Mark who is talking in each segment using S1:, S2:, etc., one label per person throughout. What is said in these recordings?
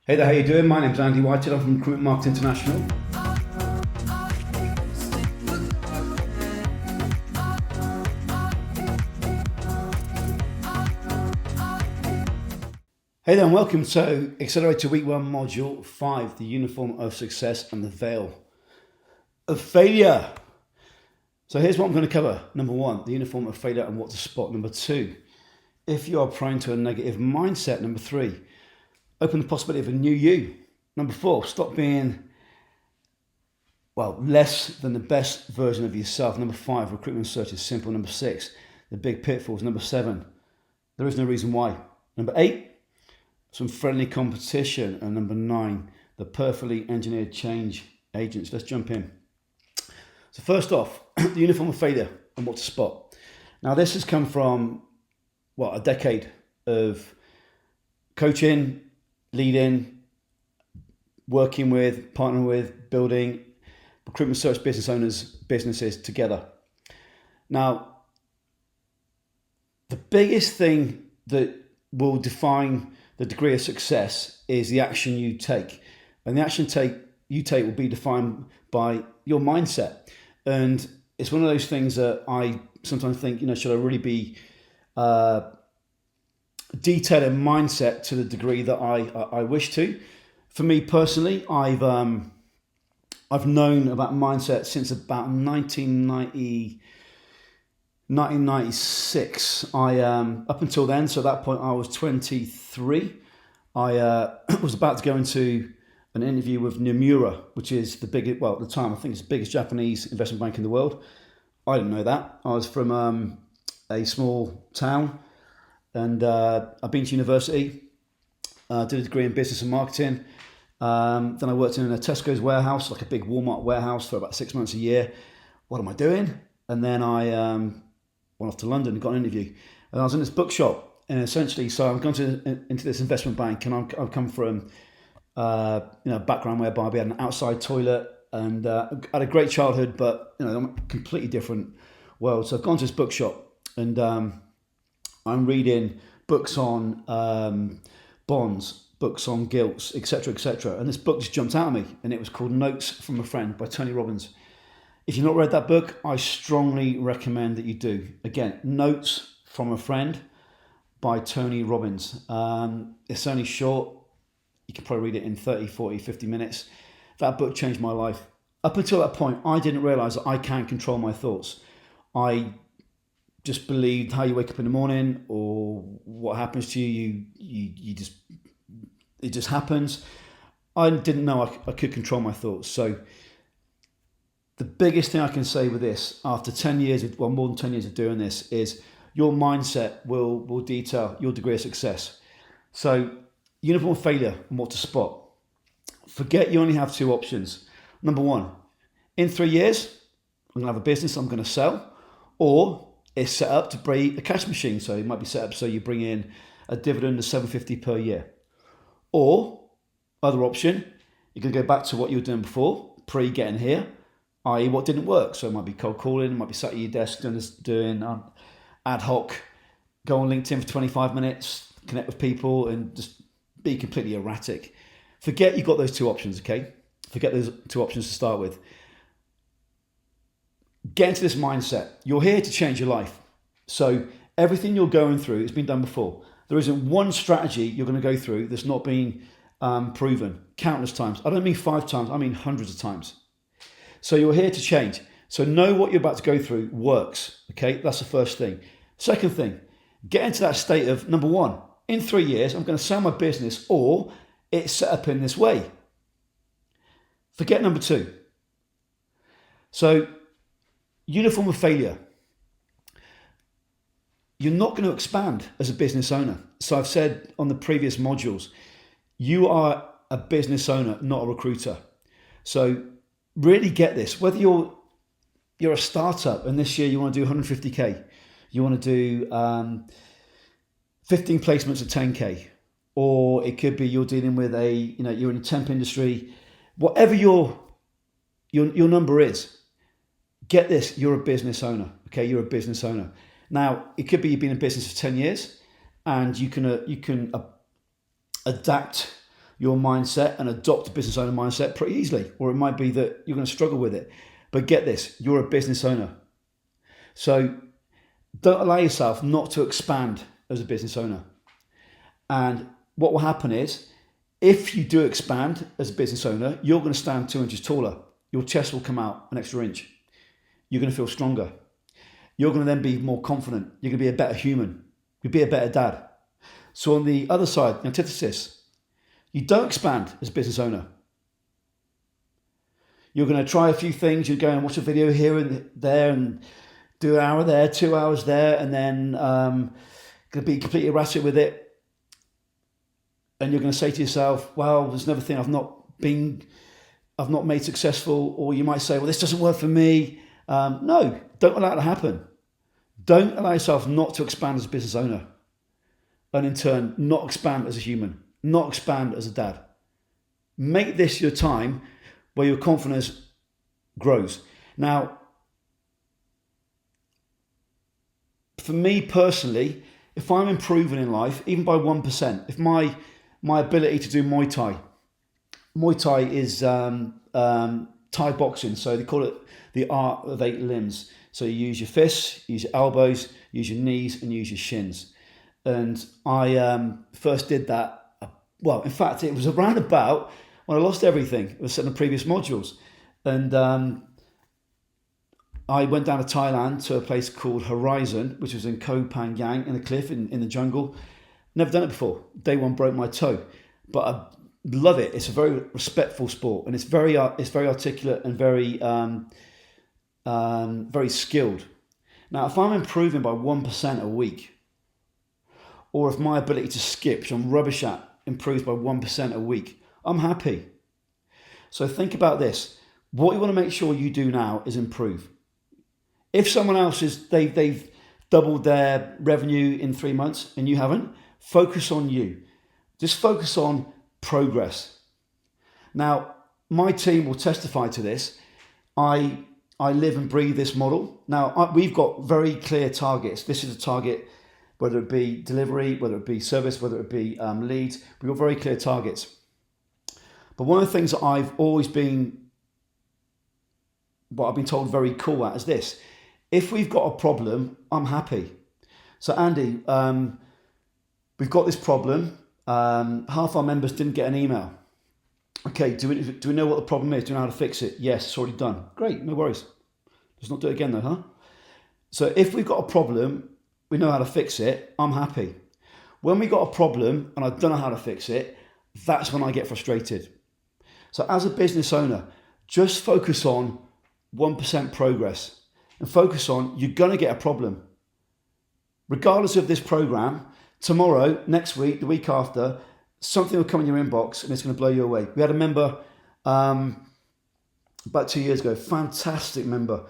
S1: Hey there, how you doing? My name's Andy Whitehead. I'm from Recruitment Market International. Hey there and welcome to Accelerator Week 1 Module 5, the Uniform of Success and the Veil of Failure. So here's what I'm going to cover. Number 1, the uniform of failure and what to spot. Number 2, if you are prone to a negative mindset. Number 3, open the possibility of a new you. Number 4, stop being, less than the best version of yourself. Number 5, recruitment search is simple. Number 6, the big pitfalls. Number 7, there is no reason why. Number 8, some friendly competition. And number 9, the perfectly engineered change agents. Let's jump in. So first off, the uniform of failure and what to spot. Now this has come from, a decade of coaching, leading, working with, partnering with, building recruitment search business owners' businesses together. Now, the biggest thing that will define the degree of success is the action you take. And the action you take will be defined by your mindset. And it's one of those things that I sometimes think, should I really be detailed in mindset to the degree that I wish to? For me personally, I've known about mindset since about 1996. Up until then, so at that point I was 23. I was about to go into an interview with Nomura, which is the biggest, at the time I think it's the biggest Japanese investment bank in the world. I didn't know that. I was from a small town, and I've been to university, did a degree in business and marketing. Then I worked in a Tesco's warehouse, like a big Walmart warehouse, for about 6 months a year. What am I doing? And then I went off to London and got an interview. And I was in this bookshop, and essentially, so I've gone into this investment bank, and I've come from a background whereby we had an outside toilet, and had a great childhood, but a completely different world. So I've gone to this bookshop, and I'm reading books on bonds, books on gilts, etc., etc. And this book just jumped out at me, and it was called Notes from a Friend by Tony Robbins. If you've not read that book, I strongly recommend that you do. Again, Notes from a Friend by Tony Robbins. It's only short. You can probably read it in 30, 40, 50 minutes. That book changed my life. Up until that point, I didn't realize that I can control my thoughts. I just believed how you wake up in the morning or what happens to you, it just happens. I didn't know I could control my thoughts. So the biggest thing I can say with this, after 10 years, more than 10 years of doing this, is your mindset will detail your degree of success. So uniform of failure and what to spot. Forget you only have 2 options. Number 1, in 3 years, I'm going to have a business I'm going to sell, or it's set up to be a cash machine. So it might be set up so you bring in a dividend of $750 per year. Or, other option, you can go back to what you were doing before, pre-getting here, i.e. what didn't work. So it might be cold calling, it might be sat at your desk doing ad hoc, go on LinkedIn for 25 minutes, connect with people, and just be completely erratic. Forget you've got those 2 options, okay? Forget those 2 options to start with. Get into this mindset. You're here to change your life. So everything you're going through has been done before. There isn't one strategy you're going to go through that's not been proven countless times. I don't mean 5 times, I mean hundreds of times. So you're here to change. So know what you're about to go through works, okay? That's the first thing. Second thing, get into that state of, number 1, in 3 years, I'm going to sell my business, or it's set up in this way. Forget number 2. So, uniform of failure. You're not going to expand as a business owner. So I've said on the previous modules, you are a business owner, not a recruiter. So really get this. Whether you're a startup and this year you want to do 150K, you want to do 15 placements at 10K, or it could be you're dealing with you're in the temp industry, whatever your number is, get this, you're a business owner, okay? You're a business owner. Now, it could be you've been in business for 10 years and you can adapt your mindset and adopt a business owner mindset pretty easily. Or it might be that you're going to struggle with it. But get this, you're a business owner. So don't allow yourself not to expand as a business owner. And what will happen is, if you do expand as a business owner, you're going to stand 2 inches taller. Your chest will come out an extra inch. You're going to feel stronger. You're going to then be more confident. You're going to be a better human. You'll be a better dad. So on the other side, the antithesis, you don't expand as a business owner. You're going to try a few things. You go and watch a video here and there and do an hour there, 2 hours there, and then going to be completely erratic with it. And you're going to say to yourself, well, there's another thing I've not made successful. Or you might say, well, this doesn't work for me. No, don't allow it to happen. Don't allow yourself not to expand as a business owner. And in turn, not expand as a human, not expand as a dad. Make this your time where your confidence grows. Now, for me personally, if I'm improving in life, even by 1%, if my ability to do Muay Thai is Thai boxing, so they call it the art of 8 limbs. So you use your fists, use your elbows, use your knees, and use your shins. And I first did that, well, in fact, it was around about when I lost everything. It was in the previous modules. And I went down to Thailand to a place called Horizon, which was in Koh Phangan, in the cliff, in the jungle. Never done it before. Day one broke my toe. But I love it. It's a very respectful sport. And it's very articulate and very skilled. Now, if I'm improving by 1% a week, or if my ability to skip, which I'm rubbish at, improves by 1% a week, I'm happy. So think about this. What you want to make sure you do now is improve. If someone else they've doubled their revenue in 3 months and you haven't, focus on you. Just focus on progress. Now, my team will testify to this. I live and breathe this model. Now, we've got very clear targets. This is a target, whether it be delivery, whether it be service, whether it be leads. We've got very clear targets. But one of the things that I've been told very cool at is this. If we've got a problem, I'm happy. So Andy, we've got this problem. Half our members didn't get an email. Okay, do we know what the problem is? Do we know how to fix it? Yes, it's already done. Great, no worries. Let's not do it again though, huh? So if we've got a problem, we know how to fix it, I'm happy. When we got a problem and I don't know how to fix it, that's when I get frustrated. So as a business owner, just focus on 1% progress and focus on you're going to get a problem. Regardless of this program, tomorrow, next week, the week after, something will come in your inbox and it's going to blow you away. We had a member about 2 years ago, fantastic member.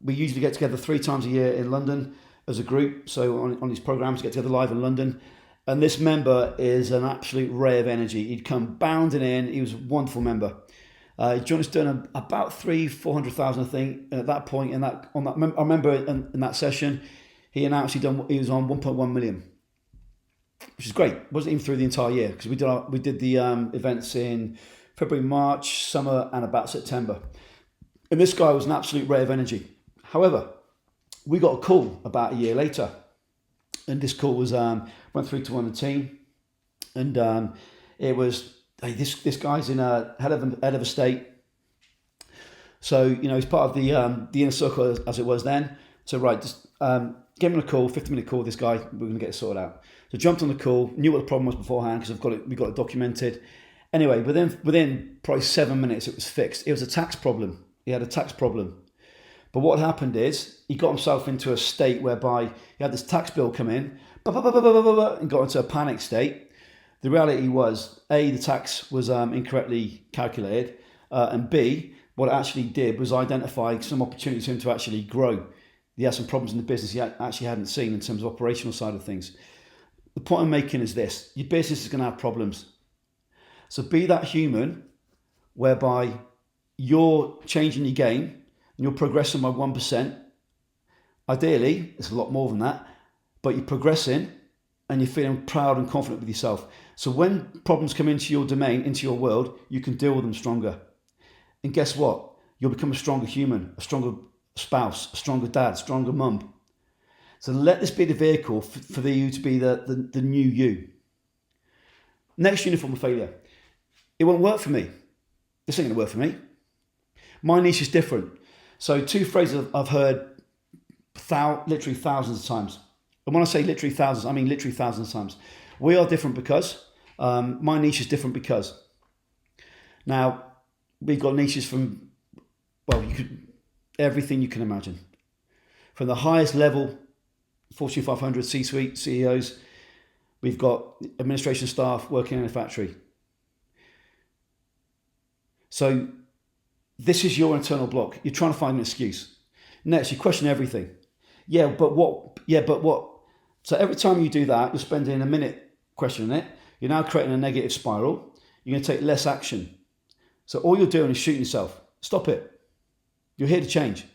S1: We usually get together 3 times a year in London as a group. So on these programs, get together live in London. And this member is an absolute ray of energy. He'd come bounding in. He was a wonderful member. He joined us doing about 300,000-400,000, I think. And at that point, I remember in that session, he announced he was on 1.1 million, which is great. It wasn't even through the entire year because we did the events in February, March, summer, and about September. And this guy was an absolute ray of energy. However, we got a call about a year later, and this call was went through to one of the team, and it was, hey, this guy's in a head of a state. So he's part of the inner circle as it was then. So right, just give him a call, 50-minute call. This guy, we're going to get it sorted out. So jumped on the call, knew what the problem was beforehand because we got it documented. Anyway, within probably 7 minutes, it was fixed. It was a tax problem. He had a tax problem. But what happened is he got himself into a state whereby he had this tax bill come in, and got into a panic state. The reality was, A, the tax was incorrectly calculated, and B, what it actually did was identify some opportunities for him to actually grow. He had some problems in the business he actually hadn't seen in terms of operational side of things. The point I'm making is this: your business is going to have problems. So be that human whereby you're changing your game and you're progressing by 1%. Ideally, it's a lot more than that, but you're progressing and you're feeling proud and confident with yourself. So when problems come into your domain, into your world, you can deal with them stronger. And guess what? You'll become a stronger human, a stronger spouse, a stronger dad, stronger mum. So let this be the vehicle for you to be the new you. Next, uniform of failure. It won't work for me. This ain't going to work for me. My niche is different. So two phrases I've heard literally thousands of times. And when I say literally thousands, I mean literally thousands of times. We are different because. My niche is different because. Now, we've got niches from, well, everything you can imagine. From the highest level, Fortune 500 C-suite CEOs, we've got administration staff working in a factory. So this is your internal block. You're trying to find an excuse. Next, you question everything. Yeah, but what? Yeah, but what? So every time you do that, you're spending a minute questioning it. You're now creating a negative spiral. You're going to take less action. So all you're doing is shooting yourself. Stop it. You're here to change.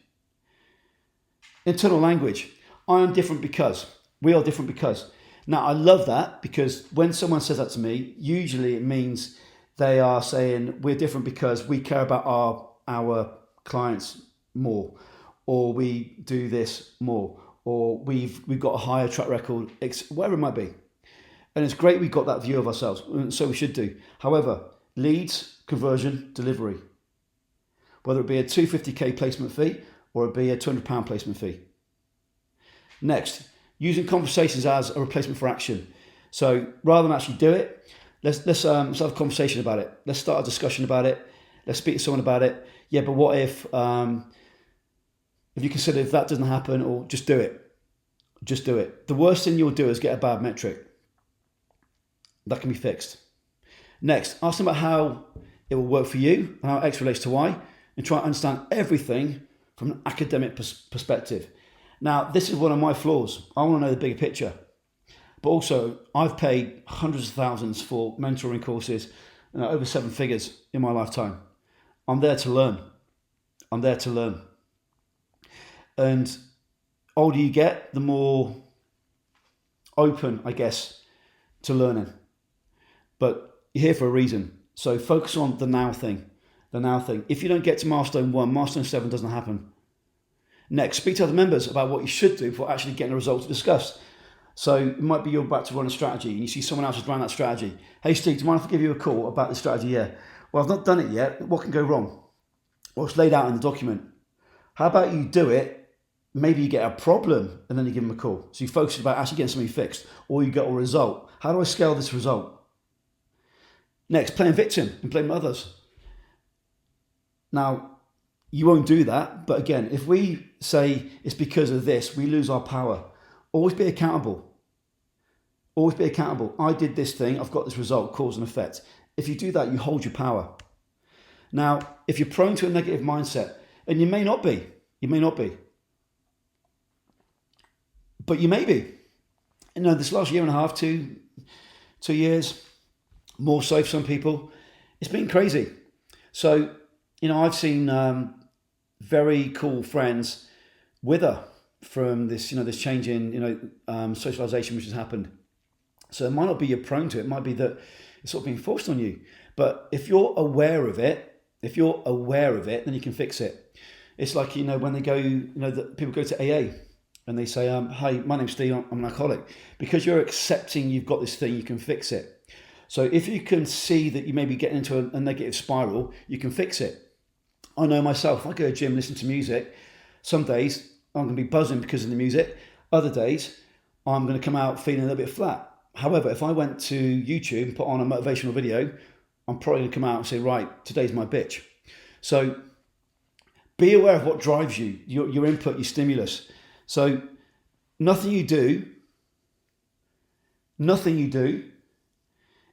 S1: Internal language. I am different because. We are different because. Now, I love that because when someone says that to me, usually it means they are saying we're different because we care about our clients more, or we do this more, or we've got a higher track record, whatever it might be. And it's great we've got that view of ourselves, and so we should do. However, leads, conversion, delivery. Whether it be a 250k placement fee or it be a £200 placement fee. Next, using conversations as a replacement for action. So rather than actually do it, let's have a conversation about it. Let's start a discussion about it. Let's speak to someone about it. Yeah, but what if you consider if that doesn't happen, or just do it. Just do it. The worst thing you'll do is get a bad metric. That can be fixed. Next, ask them about how it will work for you and how X relates to Y, and try to understand everything from an academic perspective. Now, this is one of my flaws. I want to know the bigger picture. But also, I've paid hundreds of thousands for mentoring courses, over 7 figures in my lifetime. I'm there to learn. I'm there to learn. And older you get, the more open, I guess, to learning. But you're here for a reason. So focus on the now thing. The now thing. If you don't get to milestone 1, milestone 7 doesn't happen. Next, speak to other members about what you should do before actually getting a result to discuss. So it might be you're about to run a strategy and you see someone else has run that strategy. Hey Steve, do you mind if I give you a call about this strategy? Yeah. Well, I've not done it yet. What can go wrong? Well, it's laid out in the document. How about you do it? Maybe you get a problem and then you give them a call. So you focus about actually getting something fixed, or you get a result. How do I scale this result? Next, playing victim and blame others. Now, you won't do that. But again, if we say it's because of this, we lose our power. Always be accountable. Always be accountable. I did this thing. I've got this result, cause and effect. If you do that, you hold your power. Now, if you're prone to a negative mindset, and you may not be, but you may be. This last year and a half, 2 years, more so for some people, it's been crazy. So, I've seen very cool friends wither from this, this change in, socialization which has happened. So it might not be you're prone to it. It might be that it's sort of being forced on you. But if you're aware of it, then you can fix it. It's like, when they go, people go to AA and they say, hi, my name's Steve, I'm an alcoholic. Because you're accepting you've got this thing, you can fix it. So if you can see that you may be getting into a negative spiral, you can fix it. I know myself, I go to the gym, listen to music. Some days I'm going to be buzzing because of the music. Other days I'm going to come out feeling a little bit flat. However, if I went to YouTube and put on a motivational video, I'm probably going to come out and say, right, today's my bitch. So be aware of what drives you, your input, your stimulus. So nothing you do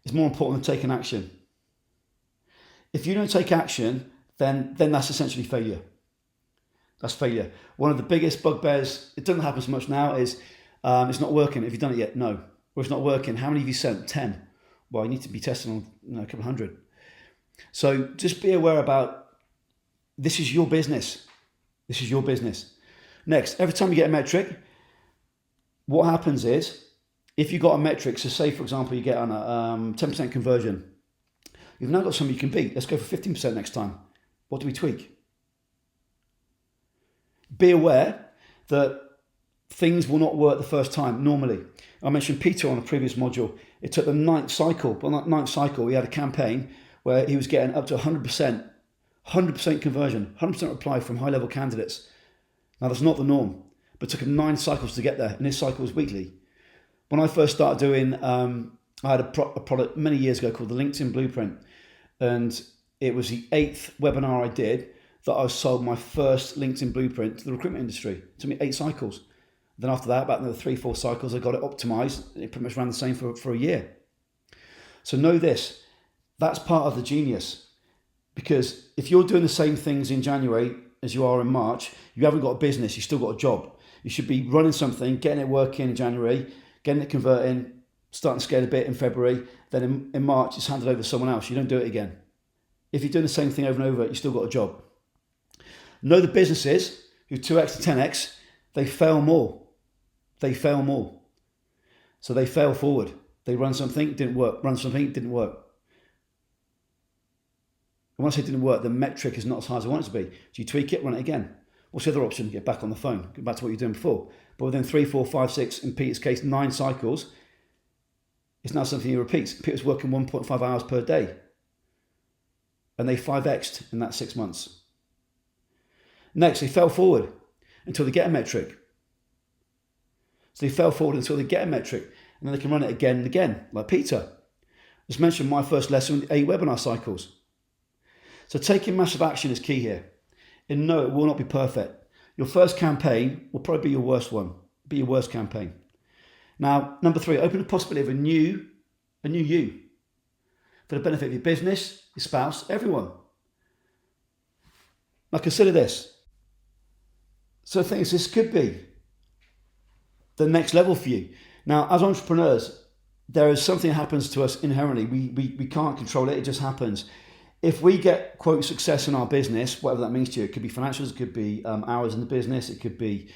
S1: is more important than taking action. If you don't take action, then that's essentially failure. That's failure. One of the biggest bugbears, it doesn't happen so much now, is it's not working. Have you done it yet? No. Or it's not working. How many have you sent? 10. Well, you need to be testing on a couple of hundred. So just be aware about, this is your business. This is your business. Next, every time you get a metric, what happens is if you got a metric, so say for example you get on a 10% conversion, you've now got something you can beat. Let's go for 15% next time. What do we tweak? Be aware that things will not work the first time normally. I mentioned Peter on a previous module. It took the ninth cycle. But on that ninth cycle, he had a campaign where he was getting up to 100% conversion, 100% reply from high-level candidates. Now, that's not the norm, but it took him 9 cycles to get there, and his cycle was weekly. When I first started doing, I had a product many years ago called the LinkedIn Blueprint, and it was the 8th webinar I did that I sold my first LinkedIn Blueprint to the recruitment industry. It took me 8 cycles. Then after that, about another 3-4 cycles, I got it optimized. It pretty much ran the same for a year. So know this, that's part of the genius. Because if you're doing the same things in January as you are in March, you haven't got a business, you've still got a job. You should be running something, getting it working in January, getting it converting, starting to scale a bit in February. Then in March, it's handed over to someone else. You don't do it again. If you're doing the same thing over and over, you've still got a job. Know the businesses who 2x to 10x, they fail more. They fail more. So they fail forward. They run something, it didn't work. Run something, it didn't work. And when I say it didn't work, the metric is not as high as I want it to be. So you tweak it, run it again. What's the other option? Get back on the phone. Get back to what you're doing before. But within 3, 4, 5, 6, in Peter's case, 9 cycles, it's now something he repeats. Peter's working 1.5 hours per day. And they 5x'd in that 6 months. Next, they fell forward until they get a metric. So they fell forward until they get a metric, and then they can run it again and again, like Peter. Just mentioned my first lesson, 8 webinar cycles. So taking massive action is key here. And no, it will not be perfect. Your first campaign will probably be your worst one, be your worst campaign. Now, number 3, open the possibility of a new you. For the benefit of your business, your spouse, everyone. Now consider this. So the thing is, this could be the next level for you. Now, as entrepreneurs, there is something that happens to us inherently. We can't control it, it just happens. If we get, quote, success in our business, whatever that means to you, it could be financials, it could be hours in the business, it could be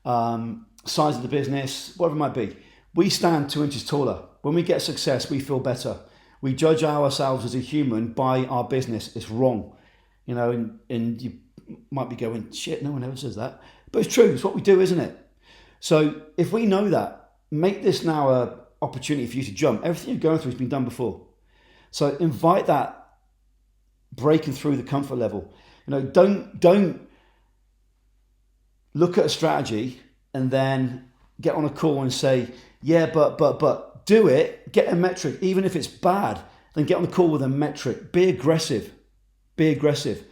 S1: size of the business, whatever it might be. We stand 2 inches taller. When we get success, we feel better. We judge ourselves as a human by our business. It's wrong. You know, and you might be going, shit, no one ever says that. But it's true, it's what we do, isn't it? So if we know that, make this now an opportunity for you to jump. Everything you're going through has been done before. So invite that breaking through the comfort level. You know, don't look at a strategy and then get on a call and say, yeah, but do it, get a metric. Even if it's bad, then get on the call with a metric. Be aggressive. Be aggressive.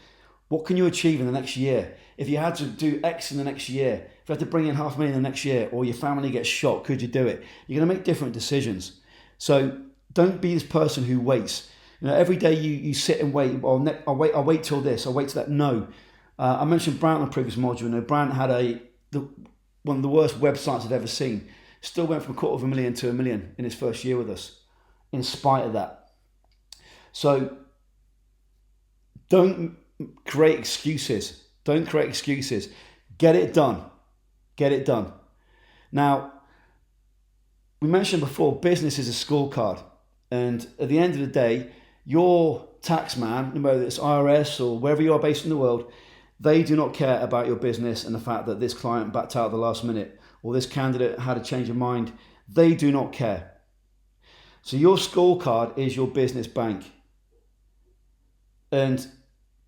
S1: What can you achieve in the next year? If you had to do X in the next year, if you had to bring in $500,000 in the next year, or your family gets shot, could you do it? You're going to make different decisions. So don't be this person who waits. You know, every day you sit and wait. I'll wait till this. I'll wait till that. No. I mentioned Brant on a previous module. You know, Brant had one of the worst websites I've ever seen. Still went from $250,000 to $1 million in his first year with us, in spite of that. So don't create excuses. Don't create excuses. Get it done. Get it done. Now, we mentioned before, business is a scorecard. And at the end of the day, your tax man, no matter it's IRS or wherever you are based in the world, they do not care about your business and the fact that this client backed out at the last minute or this candidate had a change of mind. They do not care. So your scorecard is your business bank. And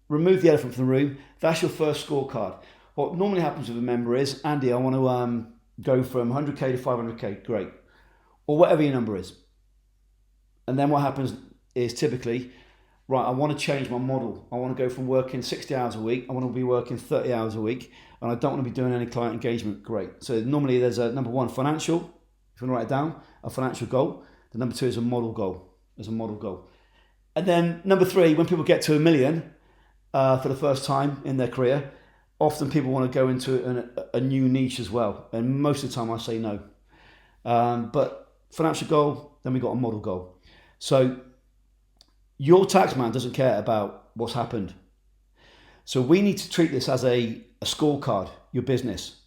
S1: remove the elephant from the room. That's your first scorecard. What normally happens with a member is, Andy, I want to go from 100K to 500K. Great. Or whatever your number is. And then what happens is typically, right, I want to change my model. I want to go from working 60 hours a week. I want to be working 30 hours a week. And I don't want to be doing any client engagement. Great. So normally there's a number 1, financial. If you want to write it down, a financial goal. The number 2 is a model goal. There's a model goal. And then number 3, when people get to $1 million for the first time in their career, often people want to go into a new niche as well. And most of the time I say no. But financial goal, then we got a model goal. So your taxman doesn't care about what's happened. So we need to treat this as a scorecard, your business.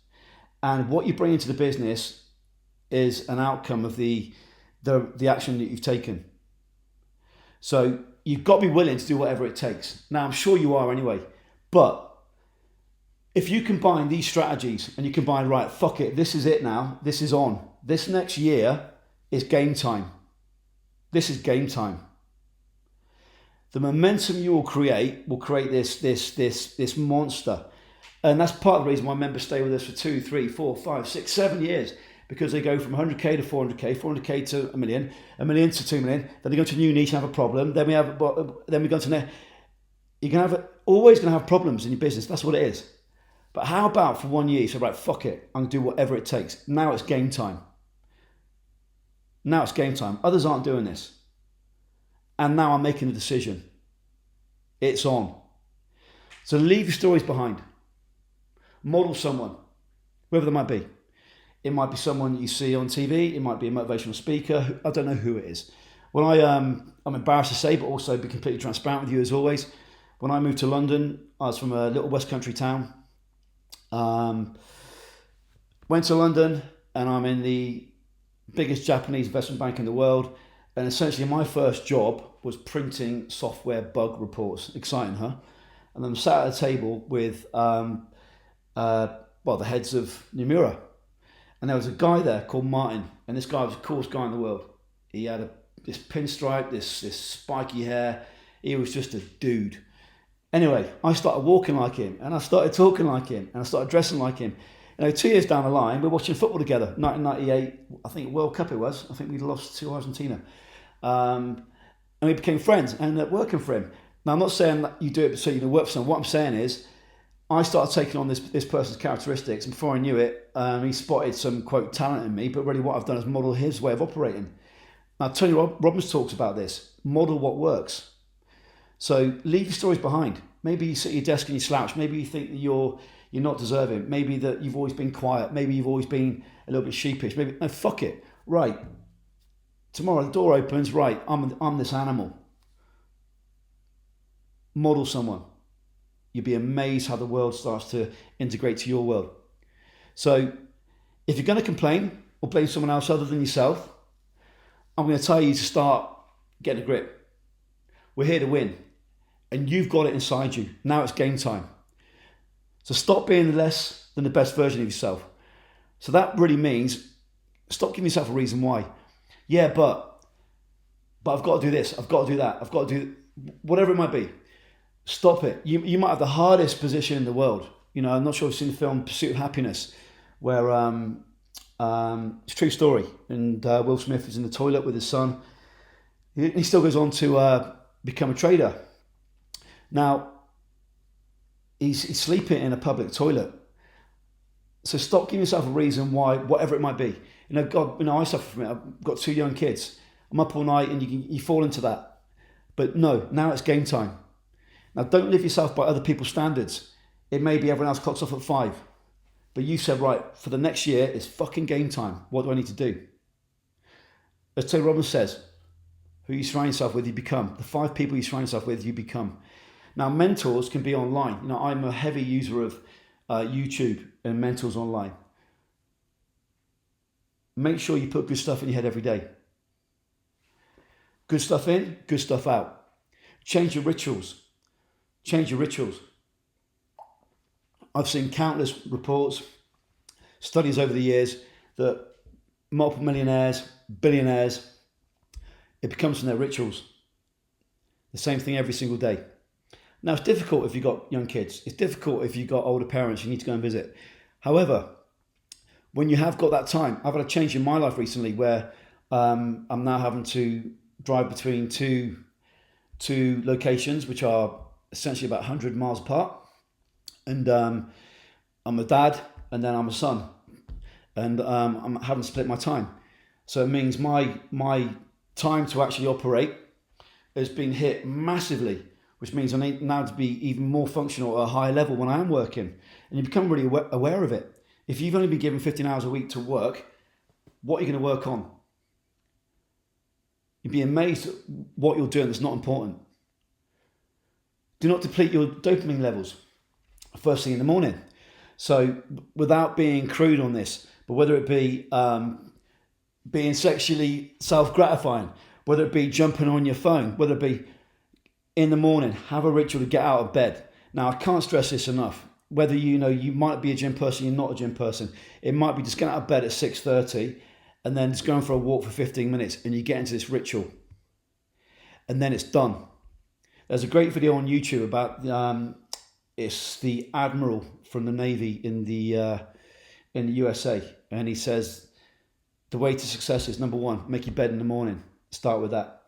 S1: And what you bring into the business is an outcome of the action that you've taken. So you've got to be willing to do whatever it takes. Now, I'm sure you are anyway, but if you combine these strategies and you combine, right, fuck it, this is it now, this is on. This next year is game time. This is game time. The momentum you will create this monster. And that's part of the reason why members stay with us for 2, 3, 4, 5, 6, 7 years, because they go from 100k to 400k, 400k to a million to 2 million. Then they go to a new niche and have a problem. Then we go to you're always going to have problems in your business. That's what it is. But how about for 1 year, you say, right, fuck it, I'm going to do whatever it takes. Now it's game time. Now it's game time. Others aren't doing this. And now I'm making a decision. It's on. So leave your stories behind. Model someone, whoever they might be. It might be someone you see on TV. It might be a motivational speaker. I don't know who it is. When I'm embarrassed to say, but also be completely transparent with you as always. When I moved to London, I was from a little West Country town. Went to London, and I'm in the biggest Japanese investment bank in the world. And essentially my first job was printing software bug reports. Exciting, huh? And then I'm sat at a table with the heads of Nomura. And there was a guy there called Martin. And this guy was the coolest guy in the world. He had this pinstripe, this spiky hair. He was just a dude. Anyway, I started walking like him, and I started talking like him, and I started dressing like him. 2 years down the line, we're watching football together. 1998, I think World Cup it was. I think we lost to Argentina. And we became friends and ended up working for him. Now, I'm not saying that you do it so you can work for someone. What I'm saying is, I started taking on this person's characteristics, and before I knew it, he spotted some, quote, talent in me, but really what I've done is model his way of operating. Now, Tony Robbins talks about this. Model what works. So leave your stories behind. Maybe you sit at your desk and you slouch. Maybe you think that you're not deserving. Maybe that you've always been quiet. Maybe you've always been a little bit sheepish. Maybe, no, fuck it. Right. Tomorrow the door opens. Right, I'm this animal. Model someone. You'll be amazed how the world starts to integrate to your world. So if you're going to complain or blame someone else other than yourself, I'm going to tell you to start getting a grip. We're here to win. And you've got it inside you. Now it's game time. So stop being less than the best version of yourself. So that really means stop giving yourself a reason why. Yeah, but I've got to do this. I've got to do that. I've got to do whatever it might be. Stop it. You might have the hardest position in the world. I'm not sure if you've seen the film Pursuit of Happiness, where it's a true story. And Will Smith is in the toilet with his son. He still goes on to become a trader. Now, he's sleeping in a public toilet. So stop giving yourself a reason why, whatever it might be. I suffer from it. I've got 2 young kids. I'm up all night and you fall into that. But no, now it's game time. Now, don't live yourself by other people's standards. It may be everyone else clocks off at 5. But you said, right, for the next year, it's fucking game time. What do I need to do? As Tony Robbins says, who you surround yourself with, you become. The 5 people you surround yourself with, you become. Now, mentors can be online. I'm a heavy user of YouTube and mentors online. Make sure you put good stuff in your head every day. Good stuff in, good stuff out. Change your rituals. Change your rituals. I've seen countless reports, studies over the years that multiple millionaires, billionaires, it becomes from their rituals. The same thing every single day. Now, it's difficult if you've got young kids. It's difficult if you've got older parents you need to go and visit. However, when you have got that time, I've had a change in my life recently where I'm now having to drive between two locations, which are essentially about 100 miles apart. And I'm a dad, and then I'm a son. And I'm having to split my time. So it means my time to actually operate has been hit massively, which means I need now to be even more functional at a higher level when I am working. And you become really aware of it. If you've only been given 15 hours a week to work, what are you going to work on? You'd be amazed at what you're doing that's not important. Do not deplete your dopamine levels first thing in the morning. So without being crude on this, but whether it be being sexually self-gratifying, whether it be jumping on your phone, whether it be in the morning, have a ritual to get out of bed. Now, I can't stress this enough. Whether you might be a gym person, you're not a gym person. It might be just getting out of bed at 6:30 and then just going for a walk for 15 minutes and you get into this ritual. And then it's done. There's a great video on YouTube about it's the admiral from the Navy in the USA, and he says the way to success is, number one, make your bed in the morning. Start with that.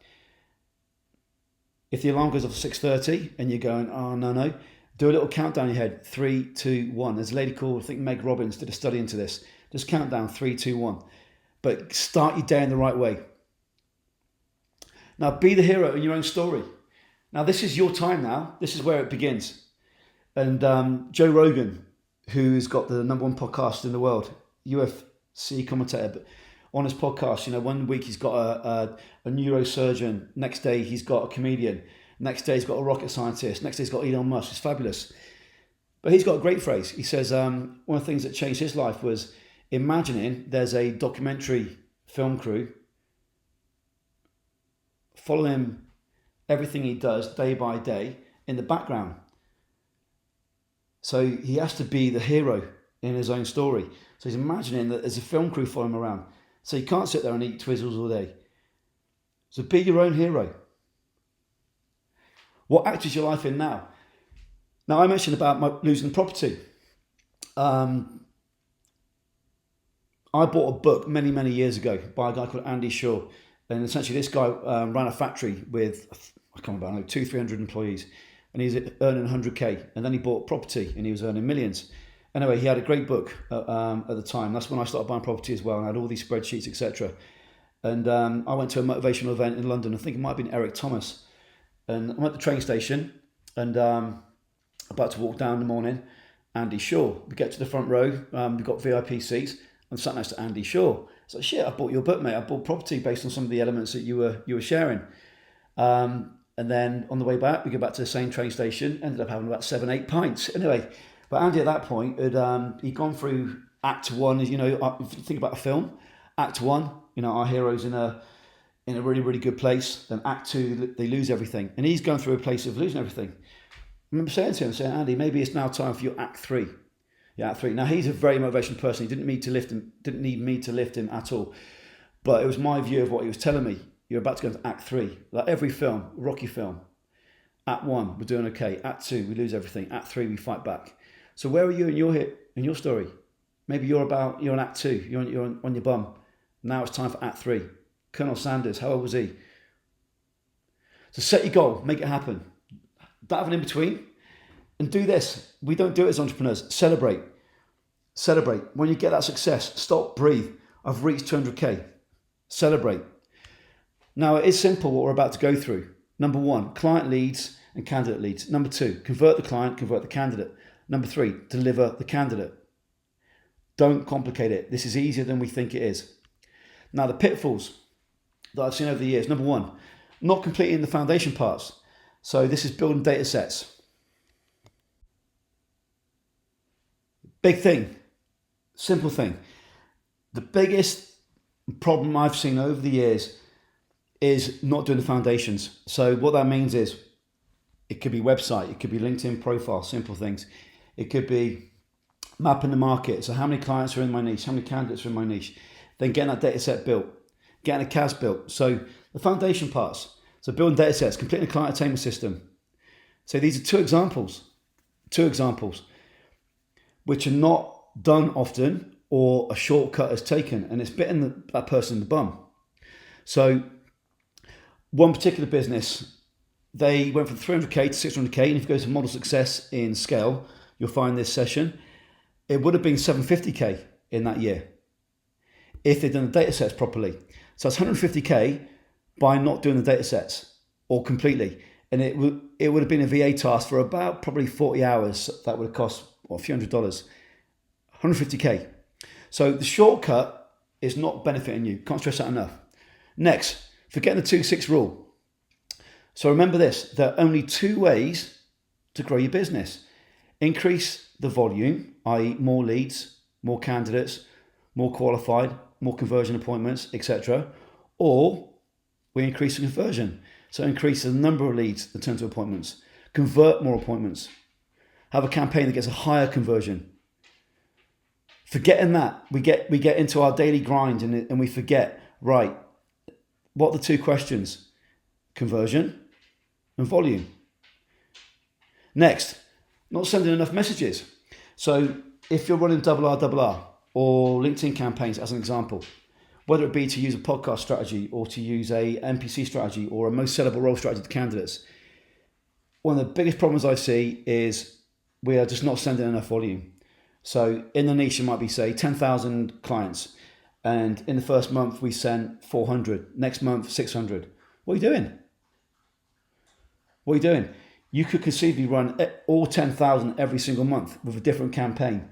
S1: If the alarm goes off at 6:30 and you're going, oh no, do a little countdown in your head. 3, 2, 1. There's a lady called, I think Meg Robbins did a study into this. Just count down 3, 2, 1. But start your day in the right way. Now, be the hero in your own story. Now, this is your time now. This is where it begins. And Joe Rogan, who's got the #1 podcast in the world, UFC commentator, but on his podcast, one week he's got a neurosurgeon, next day he's got a comedian, next day he's got a rocket scientist, next day he's got Elon Musk. It's fabulous. But he's got a great phrase. He says one of the things that changed his life was imagining there's a documentary film crew following everything he does day by day in the background. So he has to be the hero in his own story. So he's imagining that there's a film crew following him around. So you can't sit there and eat Twizzlers all day. So be your own hero. What act is your life in now? Now, I mentioned about losing property. I bought a book many, many years ago by a guy called Andy Shaw. And essentially this guy ran a factory with, I can't remember, 200-300 employees. And he's earning 100K. And then he bought property and he was earning millions. Anyway, he had a great book at the time. That's when I started buying property as well. And I had all these spreadsheets, etc. And I went to a motivational event in London. I think it might have been Eric Thomas. And I'm at the train station and about to walk down in the morning. Andy Shaw. We get to the front row. We've got VIP seats. I'm sat next to Andy Shaw. It's like, shit, I bought your book, mate. I bought property based on some of the elements that you were sharing. And then on the way back, we go back to the same train station. Ended up having about 7-8 pints. Anyway, but Andy at that point he'd gone through Act 1. If you think about a film, Act 1, our hero's in a really, really good place. Then Act 2, they lose everything, and he's going through a place of losing everything. I remember saying to him, Andy, maybe it's now time for your Act 3. Yeah, Act 3. Now he's a very motivational person. He didn't need me to lift him at all, but it was my view of what he was telling me. You're about to go into Act 3. Like every film, Rocky film. Act 1, we're doing okay. Act 2, we lose everything. Act 3, we fight back. So where are you in your story? Maybe you're on Act 2. You're on your bum. Now it's time for Act 3. Colonel Sanders, how old was he? So set your goal, make it happen. Don't have an in-between. And do this. We don't do it as entrepreneurs. Celebrate. When you get that success, stop, breathe. I've reached 200K. Celebrate. Now, it is simple what we're about to go through. Number 1, client leads and candidate leads. Number 2, convert the client, convert the candidate. Number 3, deliver the candidate. Don't complicate it. This is easier than we think it is. Now, the pitfalls that I've seen over the years. Number 1, not completing the foundation parts. So this is building data sets. Big thing. Simple thing. The biggest problem I've seen over the years is not doing the foundations. So what that means is it could be website, it could be LinkedIn profile, simple things. It could be mapping the market. So how many clients are in my niche? How many candidates are in my niche? Then getting that data set built, getting a CAS built. So the foundation parts. So building data sets, completing a client attainment system. So these are two examples, which are not done often or a shortcut is taken and it's bitten that person in the bum. So one particular business, they went from 300K to 600K, and if you go to model success in scale, you'll find this session, it would have been 750K in that year if they'd done the data sets properly. So that's 150K by not doing the data sets or completely. And it would have been a VA task for about probably 40 hours. That would have cost a few $100s, 150K. So the shortcut is not benefiting you. Can't stress that enough. Next, forgetting the 2-6 rule. So remember this, there are only 2 ways to grow your business. Increase the volume, i.e. more leads, more candidates, more qualified, more conversion appointments, etc. Or we increase the conversion. So increase the number of leads that turn to appointments. Convert more appointments. Have a campaign that gets a higher conversion. Forgetting that, we get into our daily grind and we forget, right, what are the two questions? Conversion and volume. Next, not sending enough messages. So if you're running double R or LinkedIn campaigns as an example, whether it be to use a podcast strategy or to use a NPC strategy or a most sellable role strategy to candidates, one of the biggest problems I see is we are just not sending enough volume. So in the niche, it might be, say, 10,000 clients. And in the first month, we sent 400. Next month, 600. What are you doing? What are you doing? You could conceivably run all 10,000 every single month with a different campaign.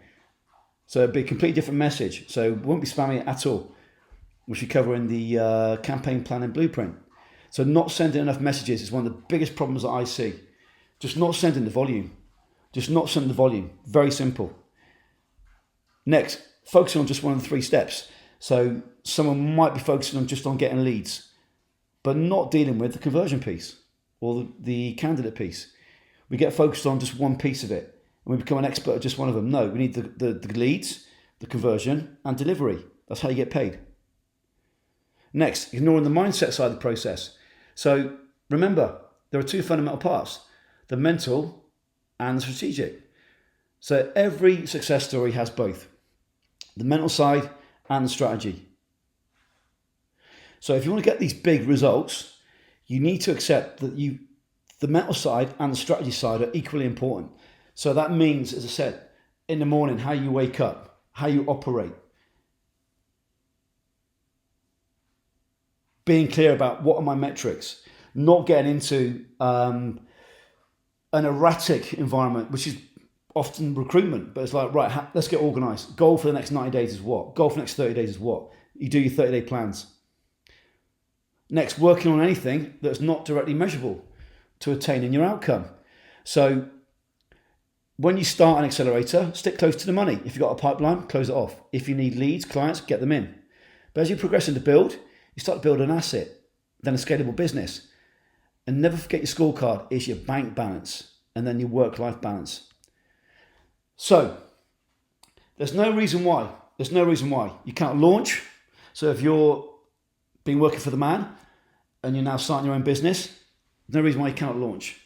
S1: So it'd be a completely different message. So we won't be spamming it at all, which we cover in the campaign planning blueprint. So not sending enough messages is one of the biggest problems that I see. Just not sending the volume. Just not sending the volume. Very simple. Next, focusing on just one of the 3 steps. So someone might be focusing on just on getting leads, but not dealing with the conversion piece or the candidate piece. We get focused on just one piece of it and we become an expert at just one of them. No, we need the leads, the conversion and delivery. That's how you get paid. Next, ignoring the mindset side of the process. So remember, there are 2 fundamental parts, the mental and the strategic. So every success story has both, the mental side and the strategy. So if you want to get these big results, you need to accept that the mental side and the strategy side are equally important. So that means, as I said, in the morning, how you wake up, how you operate, being clear about what are my metrics, not getting into an erratic environment, which is often recruitment, but it's like, right, let's get organized. Goal for the next 90 days is what? Goal for the next 30 days is what? You do your 30-day plans. Next, working on anything that's not directly measurable to attaining your outcome. So when you start an accelerator, stick close to the money. If you've got a pipeline, close it off. If you need leads, clients, get them in. But as you progress into build, you start to build an asset, then a scalable business. And never forget your scorecard is your bank balance and then your work-life balance. So there's no reason why you can't launch. So if you're been working for the man and you're now starting your own business, there's no reason why you cannot launch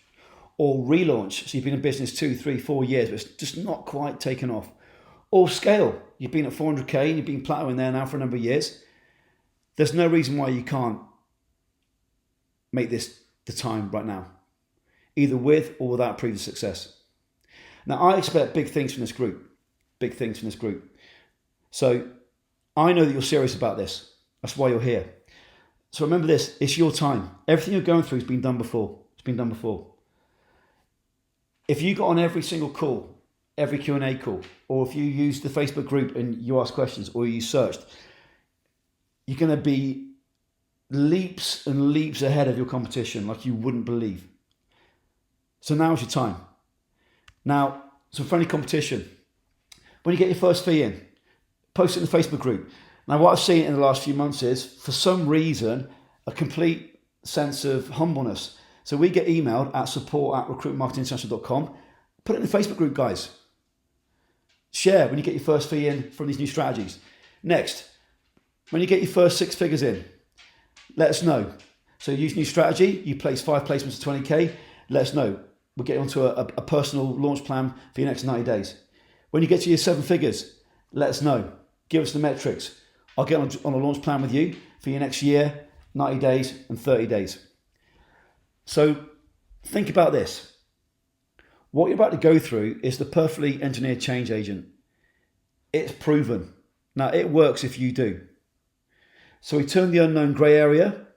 S1: or relaunch. So you've been in business 2, 3, 4 years, but it's just not quite taken off. Or scale. You've been at 400K and you've been plateauing there now for a number of years. There's no reason why you can't make this the time right now, either with or without previous success. Now, I expect big things from this group. So I know that you're serious about this. That's why you're here. So remember this, it's your time. Everything you're going through has been done before. If you got on every single call, every Q&A call, or if you use the Facebook group and you ask questions or you searched, you're going to be leaps and leaps ahead of your competition like you wouldn't believe. So now's your time. Now, some friendly competition. When you get your first fee in, post it in the Facebook group. Now, what I've seen in the last few months is, for some reason, a complete sense of humbleness. So we get emailed at support@recruitmentmarketinginternational.com. Put it in the Facebook group, guys. Share when you get your first fee in from these new strategies. Next, when you get your first 6 figures in, let us know. So use new strategy, you place 5 placements to 20K, let us know. We'll get you onto a personal launch plan for your next 90 days. When you get to your 7 figures, let us know. Give us the metrics. I'll get on a launch plan with you for your next year, 90 days and 30 days. So think about this. What you're about to go through is the perfectly engineered change agent. It's proven. Now, it works if you do. So we turn the unknown grey area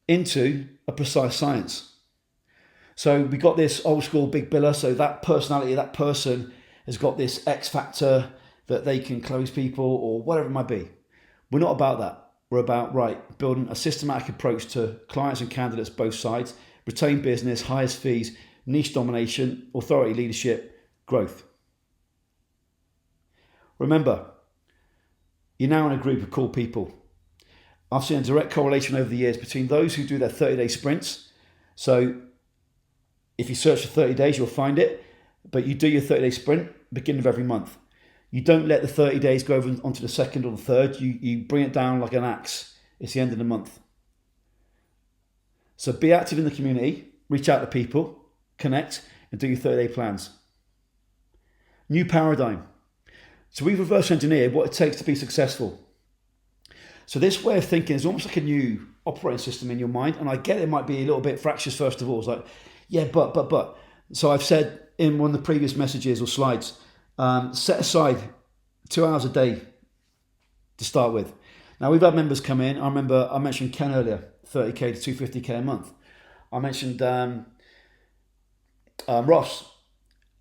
S1: into a precise science. So we got this old school big biller. So that personality, that person has got this X factor that they can close people or whatever it might be. We're not about that. We're about, right, building a systematic approach to clients and candidates, both sides, retain business, highest fees, niche domination, authority, leadership, growth. Remember, you're now in a group of cool people. I've seen a direct correlation over the years between those who do their 30-day sprints. So if you search for 30 days, you'll find it. But you do your 30-day sprint beginning of every month. You don't let the 30 days go over onto the second or the third. You bring it down like an axe. It's the end of the month. So be active in the community, reach out to people, connect, and do your 30-day plans. New paradigm. So we've reverse engineered what it takes to be successful. So this way of thinking is almost like a new operating system in your mind. And I get it might be a little bit fractious first of all. It's like, yeah, but. So I've said in one of the previous messages or slides, set aside 2 hours a day to start with. Now we've had members come in. I remember I mentioned Ken earlier, 30k to 250k a month. I mentioned Ross.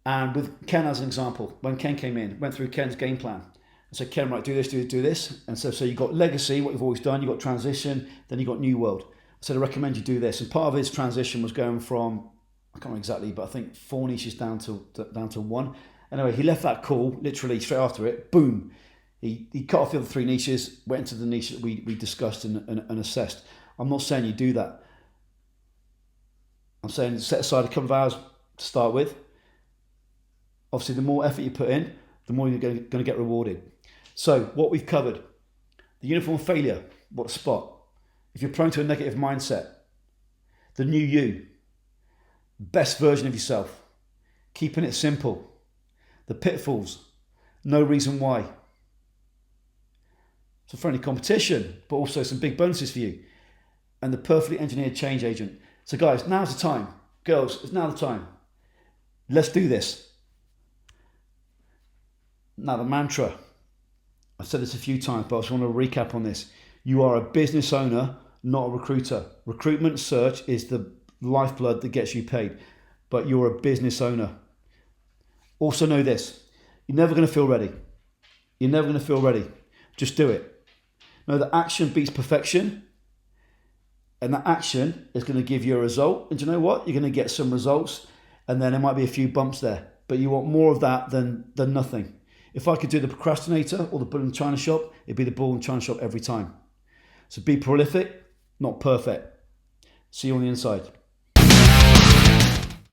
S1: And with Ken as an example, when Ken came in, went through Ken's game plan. I said, Ken, right, do this, do this. And so you've got legacy, what you've always done, you've got transition, then you've got new world. I said, I recommend you do this. And part of his transition was going from, I can't remember exactly, but I think 4 niches down to 1. Anyway, he left that call, literally straight after it, boom. He cut off the other 3 niches, went into the niche that we discussed and assessed. I'm not saying you do that. I'm saying set aside a couple of hours to start with. Obviously, the more effort you put in, the more you're going to get rewarded. So what we've covered, the uniform failure, what to spot. If you're prone to a negative mindset, the new you, best version of yourself, keeping it simple, the pitfalls, no reason why. So friendly competition, but also some big bonuses for you. And the perfectly engineered change agent. So guys, now's the time. Girls, it's now the time. Let's do this. Now the mantra, I've said this a few times, but I just want to recap on this. You are a business owner, not a recruiter. Recruitment and search is the lifeblood that gets you paid, but you're a business owner. Also know this, you're never going to feel ready. You're never going to feel ready. Just do it. Know that action beats perfection, and that action is going to give you a result. And do you know what? You're going to get some results, and then there might be a few bumps there, but you want more of that than nothing. If I could do the procrastinator or the bull in the china shop, it'd be the bull in the china shop every time. So be prolific, not perfect. See you on the inside.